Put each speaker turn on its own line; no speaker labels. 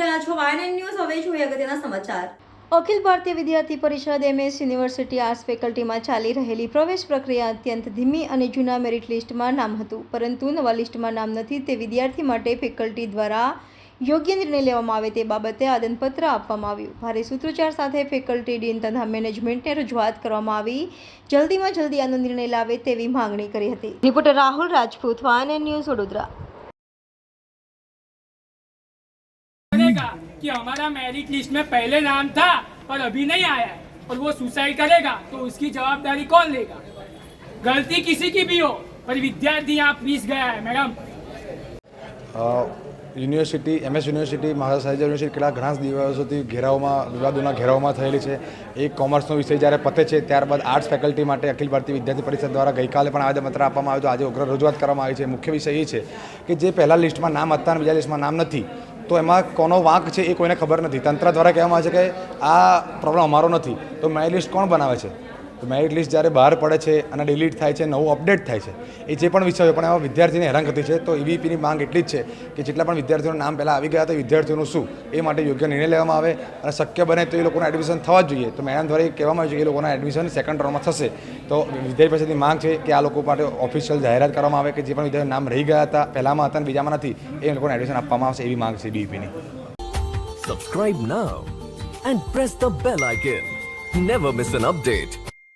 રહ્યા છો YNN news. હવે જોઈએ અગત્યના સમાચાર.
અખિલ ભારતીય વિદ્યાર્થી પરિષદ MS યુનિવર્સિટી આર્ટ્સ ફેકલ્ટીમાં ચાલી રહેલી પ્રવેશ પ્રક્રિયા અત્યંત ધીમી અને જૂના મેરિટ લિસ્ટમાં નામ હતું, પરંતુ નવા લિસ્ટમાં નામ નથી તે વિદ્યાર્થી માટે ફેકલ્ટી દ્વારા યોગ્ય નિર્ણય લેવામાં આવે તે બાબતે આવેદનપત્ર આપવામાં આવ્યું. ભારે સૂત્રોચ્ચાર સાથે ફેકલ્ટી ડીન તથા મેનેજમેન્ટને રજૂઆત કરવામાં આવી જલ્દીમાં જલ્દી આનો નિર્ણય લાવે તેવી માંગણી કરી હતી. Reporter Rahul Rajput, YNN news, Vadodara.
कि हमारा मेरिट लिस्ट में पहले नाम था पर अभी नहीं आया है और वो सुसाइड करेगा तो उसकी जवाबदारी कौन लेगा? गलती किसी की भी हो पर विद्यार्थी यहाँ पीस गया है मैडम.
યુનિવર્સિટી MS યુનિવર્સિટી મહારાજ સાહેબ યુનિવર્સિટી કેટલા ઘણા દિવસોથી ઘેરાવમાં વિવાદોના ઘેરાવમાં થયેલી છે. એક કોમર્સનો વિષય જ્યારે પતે છે ત્યારબાદ આર્ટ્સ ફેકલ્ટી માટે અખિલ ભારતીય વિદ્યાર્થી પરિષદ દ્વારા ગઈકાલે પણ આવેદનપત્ર આપવામાં આવ્યું હતું. આજે ઉગ્ર રજૂઆત કરવામાં આવી છે. મુખ્ય વિષય એ છે કે જે પહેલા લિસ્ટમાં નામ હતા અને બીજા લિસ્ટમાં નામ નથી, તો એમાં કોનો વાંક છે એ કોઈને ખબર નથી. તંત્ર દ્વારા કહેવામાં આવે છે કે આ પ્રોબ્લેમ અમારો નથી, તો મેરિટ લિસ્ટ કોણ બનાવે છે? તો મેરિટ લિસ્ટ જ્યારે બહાર પડે છે અને ડિલીટ થાય છે, નવું અપડેટ થાય છે, એ જે પણ વિષય હોય પણ એમાં વિદ્યાર્થીને હેરાનગતિ છે. તો EVPની માંગ એટલી જ છે કે જેટલા પણ વિદ્યાર્થીઓનું નામ પહેલાં આવી ગયા હતા વિદ્યાર્થીઓનું શું એ માટે યોગ્ય નિર્ણય લેવામાં આવે અને શક્ય બને તો એ લોકોના એડમિશન થવા જ જોઈએ. તો મેડમ દ્વારા એ કહેવામાં આવ્યું છે કે એ લોકોના એડમિશન સેકન્ડ રાઉન્ડમાં થશે. તો વિદ્યાર્થી પરિષદની માંગ છે કે આ લોકો માટે ઓફિશિયલ જાહેરાત કરવામાં આવે કે જે પણ વિદ્યાર્થીઓ નામ રહી ગયા હતા, પહેલામાં હતા અને બીજામાં નથી, એ લોકોને એડમિશન આપવામાં આવશે એવી માંગ છે BEPની.
Subscribe now and press the bell icon. Never miss an update.